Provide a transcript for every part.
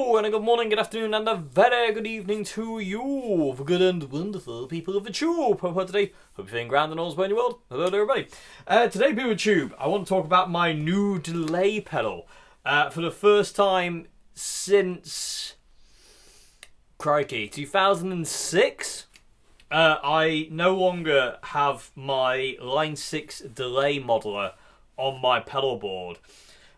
Hello, and a good morning, good afternoon, and a very good evening to you, the good and wonderful people of the tube. Hope today, hope you're feeling grand and all's well in your world. Hello there, everybody. Today, people of the tube, I want to talk about my new delay pedal. For the first time since, crikey, 2006. I no longer have my Line 6 delay modeler on my pedal board.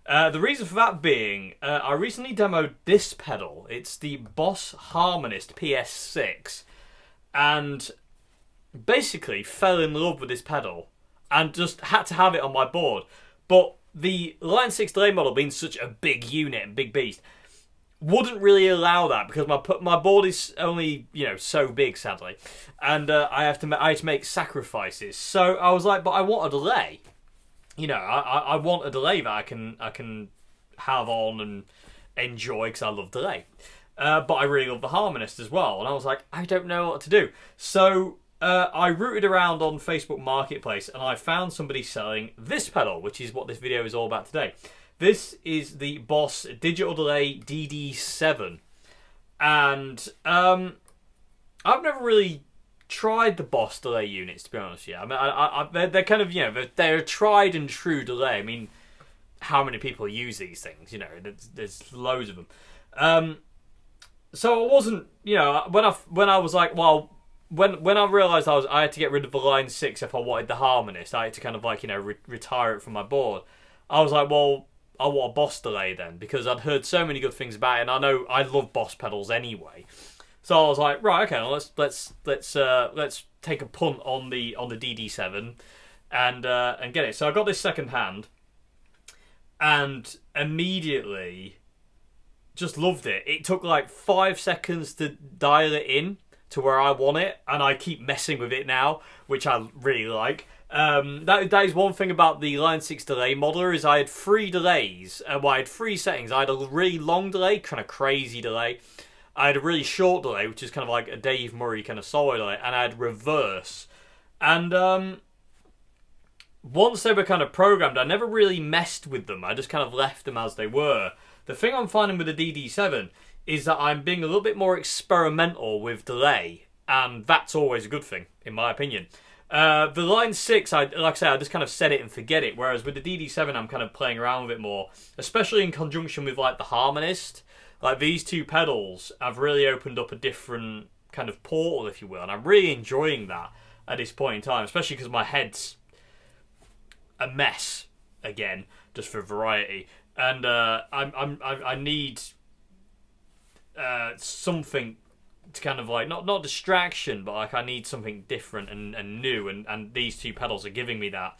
The reason for that being, I recently demoed this pedal. It's the Boss Harmonist PS6, and basically fell in love with this pedal and just had to have it on my board. But the Line 6 delay model being such a big unit and big beast wouldn't really allow that because my board is only, so big, sadly, and I had to make sacrifices. So I was like, but I want a delay. I want a delay that I can have on and enjoy because I love delay. But I really love the Harmonist as well. And I was like, I don't know what to do. So I rooted around on Facebook Marketplace and I found somebody selling this pedal, which is what this video is all about today. This is the Boss Digital Delay DD7. And I've never really tried the Boss delay units, to be honest. Yeah, I mean, they're kind of, they're a tried and true delay. I mean, how many people use these things? There's loads of them. So I wasn't, when I was like, well, when I realised I had to get rid of the Line 6 if I wanted the Harmonist, I had to kind of like, retire it from my board. I was like, well, I want a Boss delay then, because I'd heard so many good things about it, and I know I love Boss pedals anyway. So I was like, right, okay, well, let's take a punt on the DD7 and get it. So I got this second hand and immediately just loved it. It took like 5 seconds to dial it in to where I want it, and I keep messing with it now, which I really like. That is one thing about the Line 6 delay modeler, is I had 3 delays. I had 3 settings. I had a really long delay, kind of crazy delay. I had a really short delay, which is kind of like a Dave Murray kind of solo delay, and I had reverse. And once they were kind of programmed, I never really messed with them. I just kind of left them as they were. The thing I'm finding with the DD7 is that I'm being a little bit more experimental with delay, and that's always a good thing, in my opinion. The Line 6, like I say, I just kind of set it and forget it, whereas with the DD7, I'm kind of playing around with it more, especially in conjunction with like the Harmonist. Like, these two pedals have really opened up a different kind of portal, if you will, and I'm really enjoying that at this point in time, especially because my head's a mess again, just for variety, and I need something to kind of like not distraction, but like I need something different and new, and these two pedals are giving me that,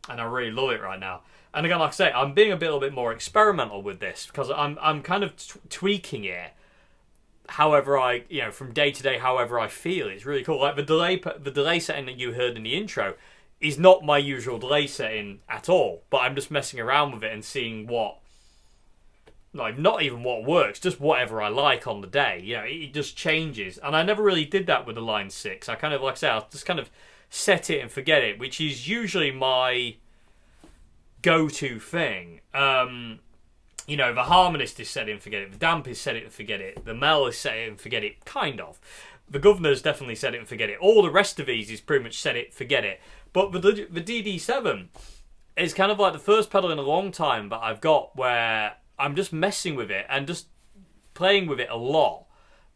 and I really love it right now. And again, like I say, I'm being a little bit more experimental with this because I'm kind of tweaking it. However, from day to day, however I feel, it's really cool. Like the delay setting that you heard in the intro is not my usual delay setting at all. But I'm just messing around with it and seeing not even what works, just whatever I like on the day. It just changes. And I never really did that with the Line 6. I kind of, like I say, I'll just kind of set it and forget it, which is usually my go-to thing. The Harmonist is set it and forget it. The Damp is set it and forget it. The Mel is set it and forget it, kind of. The Governor's definitely set it and forget it. All the rest of these is pretty much set it, forget it. But the DD7 is kind of like the first pedal in a long time that I've got where I'm just messing with it and just playing with it a lot.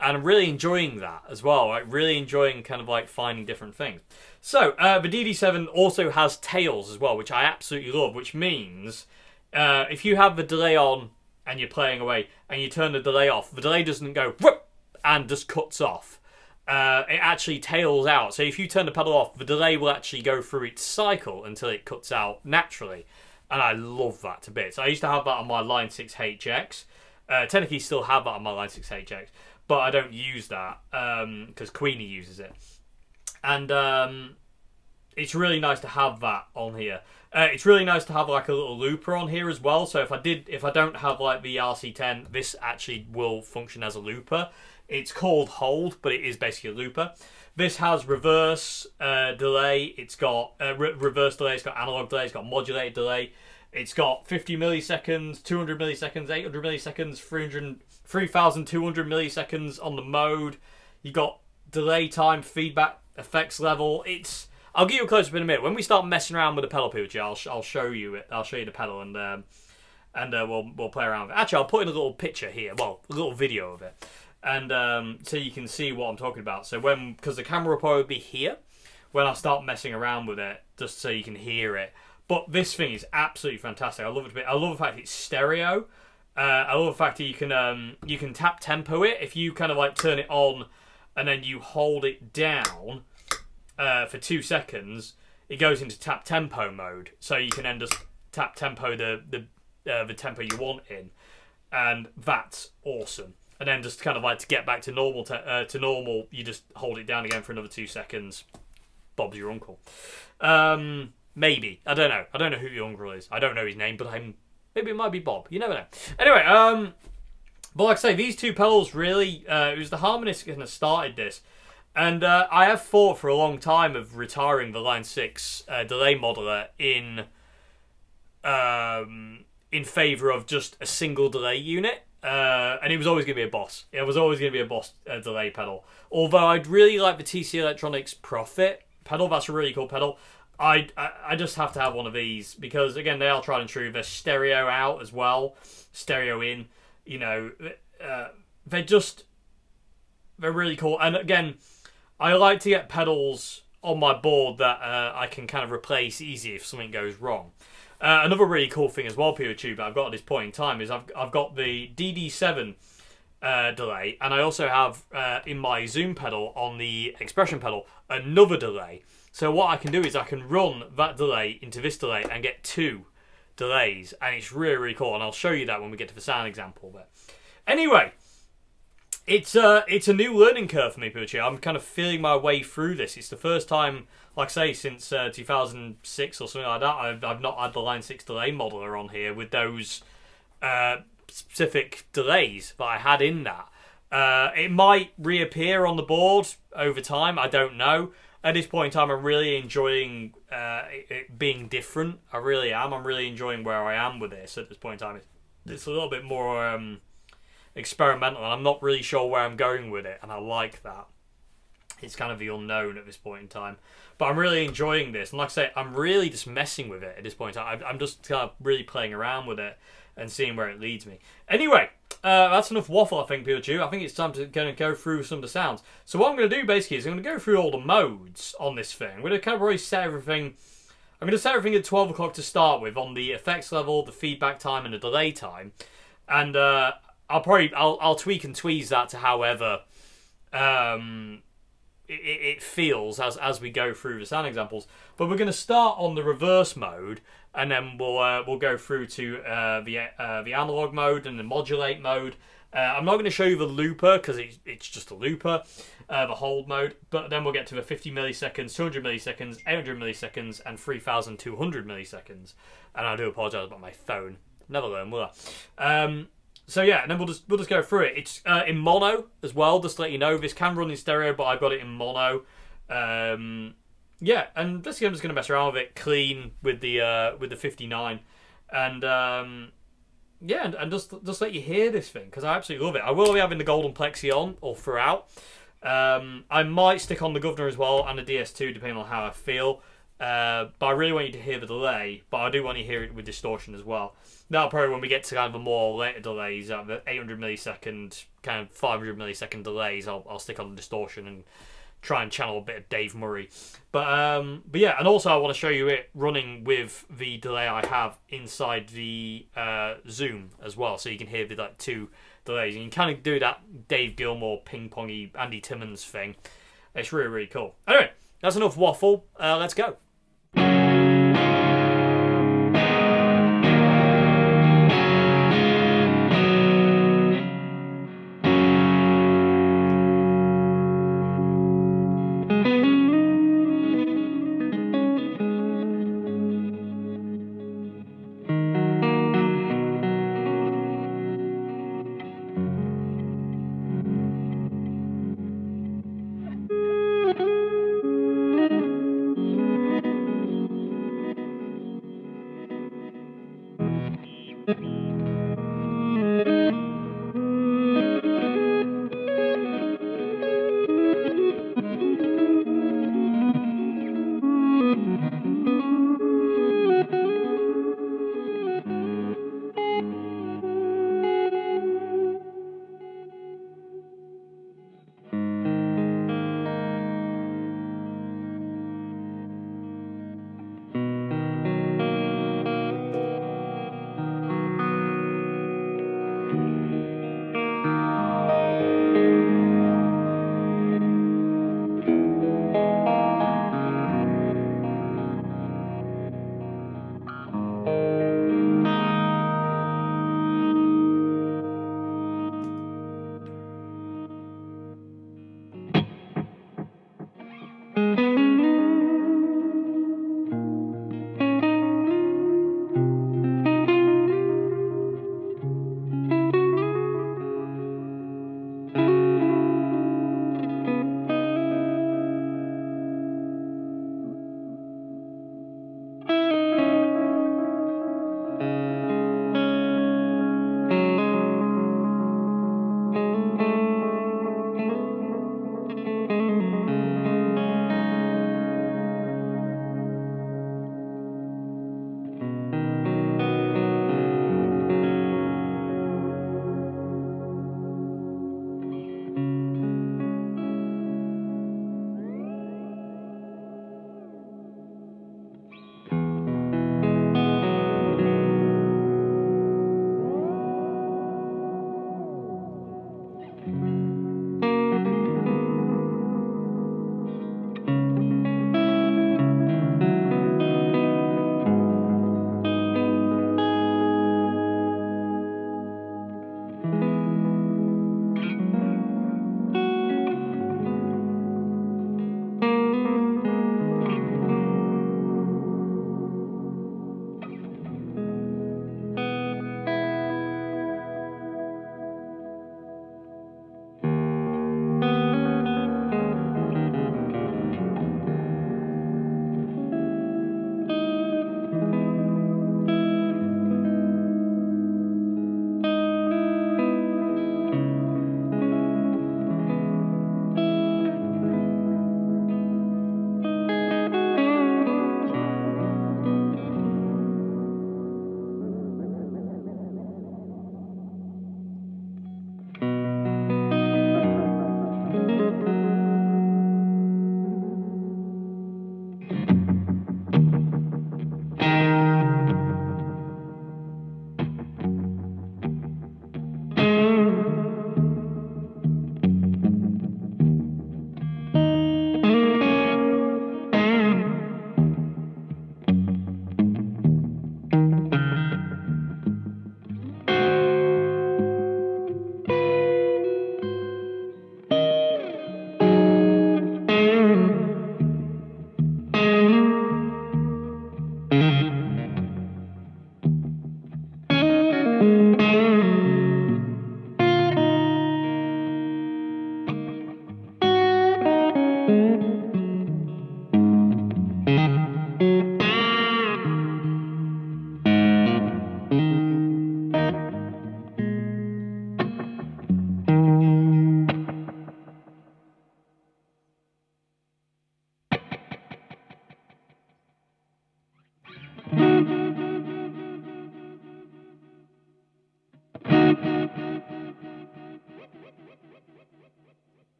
And I'm really enjoying that as well. Like, really enjoying kind of like finding different things. So, the DD7 also has tails as well, which I absolutely love, which means if you have the delay on and you're playing away and you turn the delay off, the delay doesn't go whoop and just cuts off. It actually tails out. So if you turn the pedal off, the delay will actually go through its cycle until it cuts out naturally. And I love that to bits. I used to have that on my Line 6 HX. Technically still have that on my Line 6 HX. But I don't use that because Queenie uses it. And it's really nice to have that on here. It's really nice to have like a little looper on here as well. So if I don't have like the RC10, this actually will function as a looper. It's called Hold, but it is basically a looper. This has reverse delay. It's got reverse delay. It's got analog delay. It's got modulated delay. It's got 50 milliseconds, 200 milliseconds, 800 milliseconds, 3,200 milliseconds on the mode. You got delay time, feedback, effects level. I'll give you a close up in a minute. When we start messing around with the pedal, I'll show you it. I'll show you the pedal and we'll play around with it. Actually, I'll put in a little picture here. Well, a little video of it, and so you can see what I'm talking about. So because the camera will probably be here when I start messing around with it, just so you can hear it. But this thing is absolutely fantastic. I love it a bit. I love the fact it's stereo. I love the fact that you can tap tempo it if you kind of like turn it on, and then you hold it down for 2 seconds. It goes into tap tempo mode, so you can then just tap tempo the tempo you want in, and that's awesome. And then just kind of like to get back to normal, you just hold it down again for another 2 seconds. Bob's your uncle. Maybe. I don't know. I don't know who your uncle is. I don't know his name, but maybe it might be Bob. You never know. Anyway, but like I say, these two pedals really, it was the Harmonist that kind of started this. And I have thought for a long time of retiring the Line 6 delay modeler in favour of just a single delay unit. And it was always going to be a Boss. It was always going to be a Boss delay pedal. Although I'd really like the TC Electronics Profit pedal. That's a really cool pedal. I just have to have one of these because, again, they are tried and true. They're stereo out as well, stereo in. You know, they're really cool. And again, I like to get pedals on my board that I can kind of replace easy if something goes wrong. Another really cool thing as well, PeerTube, I've got at this point in time is I've got the DD7 delay, and I also have in my Zoom pedal on the Expression pedal another delay. So what I can do is I can run that delay into this delay and get 2 delays, and it's really, really cool. And I'll show you that when we get to the sound example. But anyway, it's a new learning curve for me, PeerTube. I'm kind of feeling my way through this. It's the first time, like I say, since 2006 or something like that, I've not had the Line 6 delay modeler on here with those specific delays that I had in that. It might reappear on the board over time. I don't know. At this point in time, I'm really enjoying it being different. I really am. I'm really enjoying where I am with this at this point in time. It's a little bit more experimental, and I'm not really sure where I'm going with it, and I like that. It's kind of the unknown at this point in time. But I'm really enjoying this. And like I say, I'm really just messing with it at this point in time. I'm just kind of really playing around with it and seeing where it leads me. Anyway, that's enough waffle, I think, Pikachu. I think it's time to kind of go through some of the sounds. So what I'm going to do, basically, is I'm going to go through all the modes on this thing. I'm going to kind of really set everything... I'm going to set everything at 12 o'clock to start with on the effects level, the feedback time, and the delay time. And I'll tweak and tweeze that to however it feels as we go through the sound examples. But we're going to start on the reverse mode, and then we'll go through to the analog mode and the modulate mode. I'm not going to show you the looper because it's just a looper, the hold mode. But then we'll get to the 50 milliseconds, 200 milliseconds, 800 milliseconds, and 3,200 milliseconds. And I do apologise about my phone. Never learn, will I? So yeah, and then we'll just go through it. It's in mono as well, just to let you know. This can run in stereo, but I've got it in mono. Yeah, and basically I'm just gonna mess around with it, clean with the 59, and yeah, and just let you hear this thing because I absolutely love it. I will be having the Golden Plexi on all throughout. I might stick on the Governor as well and the DS2 depending on how I feel. But I really want you to hear the delay, but I do want you to hear it with distortion as well. That'll probably when we get to kind of the more later delays, the 800 millisecond, kind of 500 millisecond delays, I'll stick on the distortion and try and channel a bit of Dave Murray. But yeah, and also I want to show you it running with the delay I have inside the Zoom as well, so you can hear the like 2 delays. And you can kind of do that Dave Gilmour ping-pongy Andy Timmons thing. It's really, really cool. Anyway, that's enough waffle. Let's go.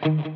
Okay,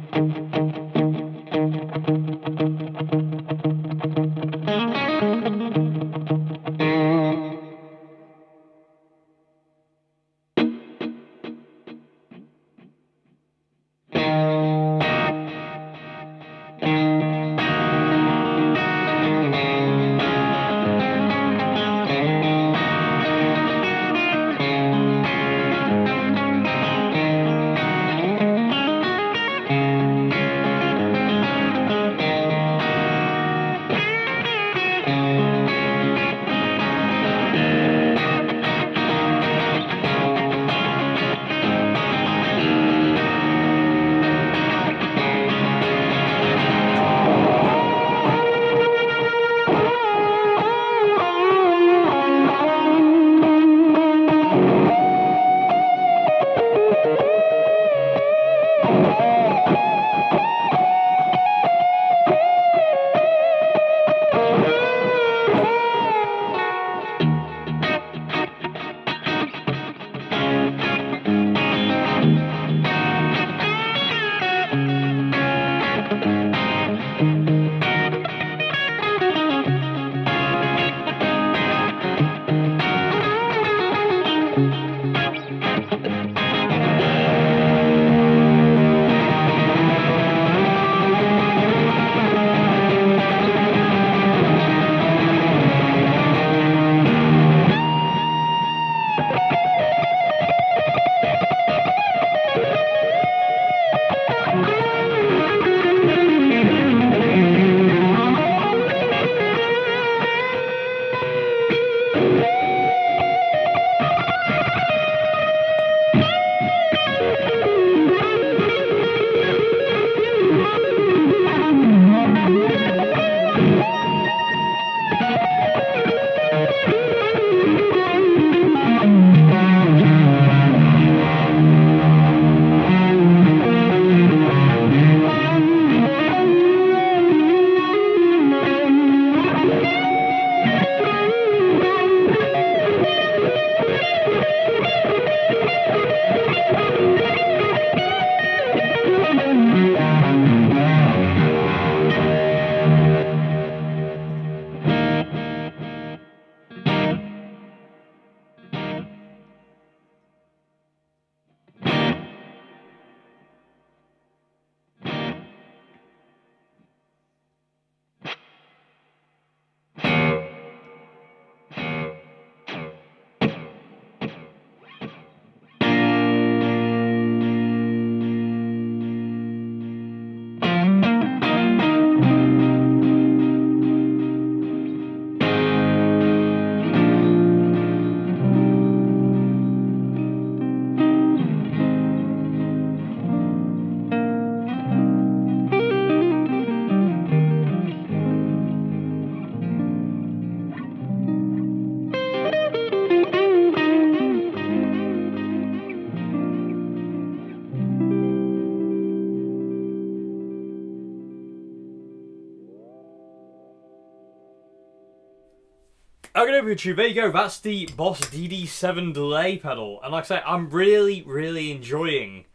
YouTube, there you go. That's the Boss DD7 delay pedal, and like I say, I'm really enjoying.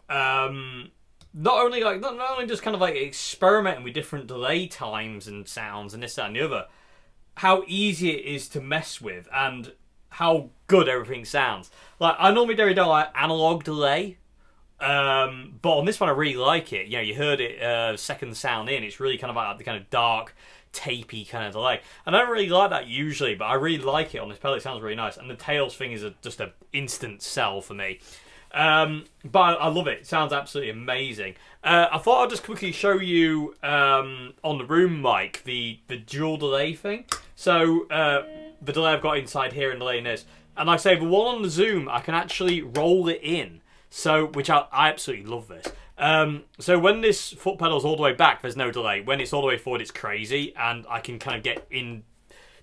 Not only just kind of like experimenting with different delay times and sounds and this, that, and the other, how easy it is to mess with and how good everything sounds. Like I normally don't like analog delay. But on this one I really like it. You know, you heard it second sound in, it's really kind of like the kind of dark, tapey kind of delay. And I don't really like that usually, but I really like it on this pedal. It sounds really nice. And the Tails thing is just an instant sell for me. But I love it. It sounds absolutely amazing. I thought I'd just quickly show you on the room mic the dual delay thing. So the delay I've got inside here and delay in this. And like I say, the one on the Zoom, I can actually roll it in. So, which I absolutely love this. So when this foot pedal's all the way back, there's no delay. When it's all the way forward, it's crazy, and I can kind of get in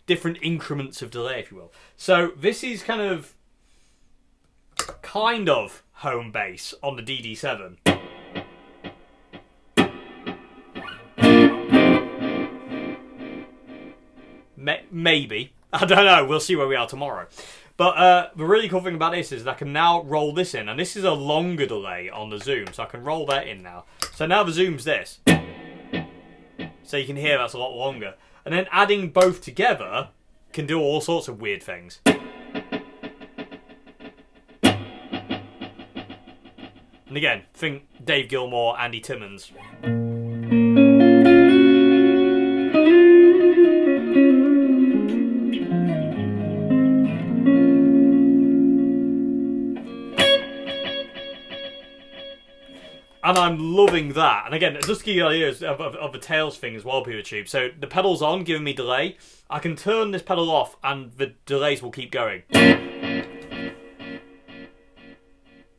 different increments of delay, if you will. So this is kind of home base on the DD7. Maybe. I don't know. We'll see where we are tomorrow. But the really cool thing about this is that I can now roll this in, and this is a longer delay on the zoom, so I can roll that in now. So now the zoom's this. So you can hear that's a lot longer. And then adding both together can do all sorts of weird things. And again, think Dave Gilmour, Andy Timmons. And I'm loving that. And again, just to give you ideas of the tails thing as well, PeterTube. So the pedal's on, giving me delay. I can turn this pedal off and the delays will keep going.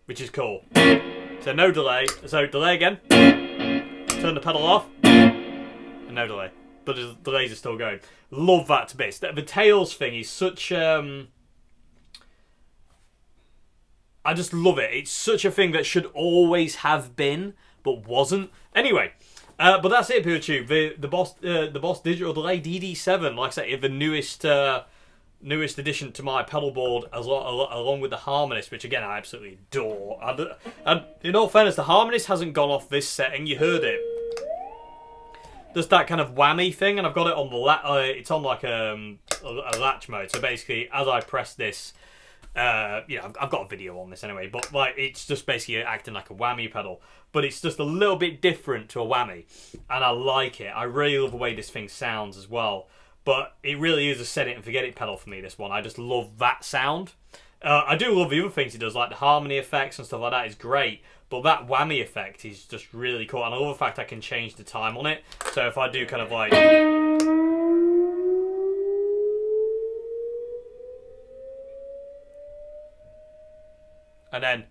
Which is cool. So no delay. So delay again. Turn the pedal off. And no delay. But the delays are still going. Love that to bits. The tails thing is such... I just love it. It's such a thing that should always have been, but wasn't. Anyway, but that's it, PeterTube. The Boss Digital Delay DD7, like I say, the newest addition to my pedal board, along with the Harmonist, which again I absolutely adore. And in all fairness, the Harmonist hasn't gone off this setting. You heard it. There's that kind of whammy thing, and I've got it on the it's on like a latch mode. So basically, as I press this. I've got a video on this anyway, but like it's just basically acting like a whammy pedal, but it's just a little bit different to a whammy, and I like it. I really love the way this thing sounds as well, but it really is a set it and forget it pedal for me, this one. I just love that sound. I do love the other things it does, like the harmony effects and stuff like that is great, but that whammy effect is just really cool, and I love the fact I can change the time on it. So if I do kind of like... and then...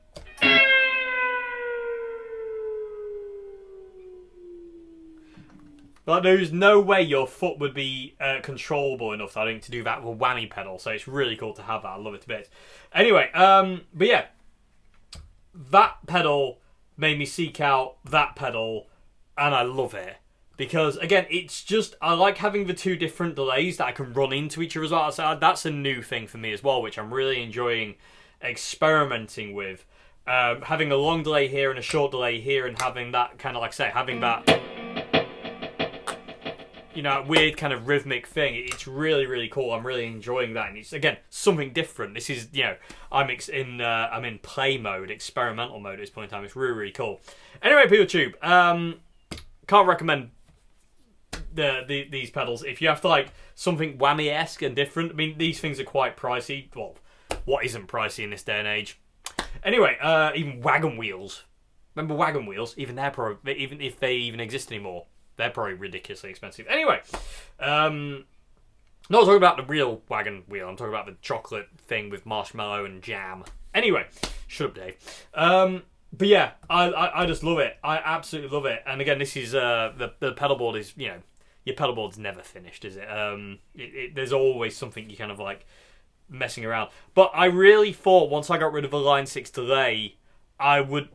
But there's no way your foot would be controllable enough, I think, to do that with a whammy pedal. So it's really cool to have that. I love it to bits. Anyway, but yeah. That pedal made me seek out that pedal, and I love it. Because, again, it's just... I like having the two different delays that I can run into each other as well. So that's a new thing for me as well, which I'm really enjoying experimenting with. Having a long delay here and a short delay here, and having that kind of, like I say, having that... you know, weird kind of rhythmic thing. It's really, really cool. I'm really enjoying that, and it's again something different. This is, you know, I'm in play mode, experimental mode at this point in time. It's really, really cool. Anyway, PeterTube, can't recommend these pedals if you have to like something whammy-esque and different. I mean, these things are quite pricey. Well, what isn't pricey in this day and age? Anyway, even wagon wheels. Remember wagon wheels? Even they're probably, even if they even exist anymore. They're probably ridiculously expensive. Anyway, not talking about the real wagon wheel. I'm talking about the chocolate thing with marshmallow and jam. Anyway, shut up, Dave. But yeah, I just love it. I absolutely love it. And again, this is the pedal board is, you know, your pedal board's never finished, is it? There's always something you kind of like messing around. But I really thought once I got rid of the Line 6 delay, I would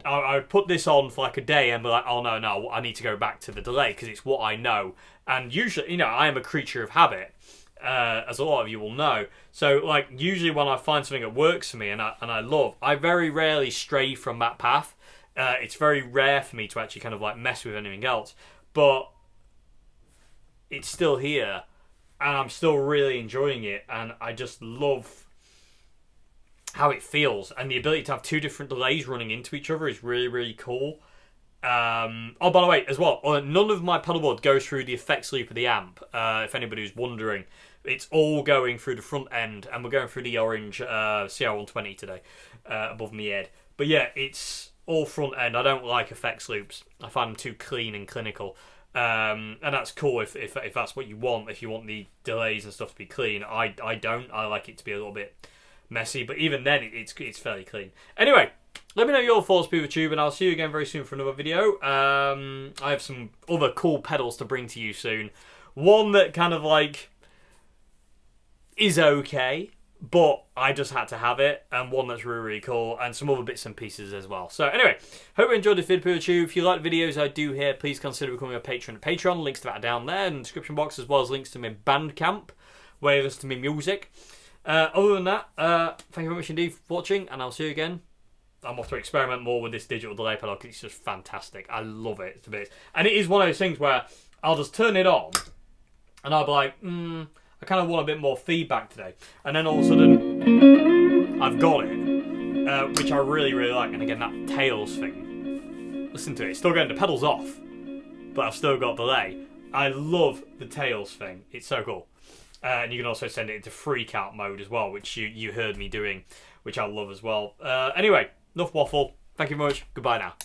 put this on for like a day and be like, oh no, I need to go back to the delay because it's what I know. And usually, you know, I am a creature of habit, as a lot of you will know. So like usually when I find something that works for me and I love, I very rarely stray from that path. It's very rare for me to actually kind of like mess with anything else. But it's still here and I'm still really enjoying it, and I just love how it feels, and the ability to have two different delays running into each other is really, really cool. Oh, by the way, as well, none of my pedal board goes through the effects loop of the amp. If anybody's wondering, it's all going through the front end, and we're going through the orange CR120 today above my head. But yeah, it's all front end. I don't like effects loops. I find them too clean and clinical. And that's cool if that's what you want. If you want the delays and stuff to be clean, I don't. I like it to be a little bit messy, but even then it's fairly clean. Anyway, let me know your thoughts, PeterTube, and I'll see you again very soon for another video. I have some other cool pedals to bring to you soon. One that kind of like is okay, but I just had to have it, and one that's really, really cool, and some other bits and pieces as well. So anyway, hope you enjoyed the vid, PeterTube. If you like the videos I do here, please consider becoming a patron at Patreon. Links to that are down there in the description box, as well as links to my Bandcamp, where you listen to my music. Other than that, thank you very much indeed for watching, and I'll see you again. I'm off to experiment more with this digital delay pedal because it's just fantastic. I love it to bits. And it is one of those things where I'll just turn it on and I'll be like, I kind of want a bit more feedback today. And then all of a sudden, I've got it, which I really, really like. And again, that tails thing. Listen to it. It's still getting the pedals off, but I've still got delay. I love the tails thing. It's so cool. And you can also send it into freak out mode as well, which you heard me doing, which I love as well. Anyway, enough waffle. Thank you very much. Goodbye now.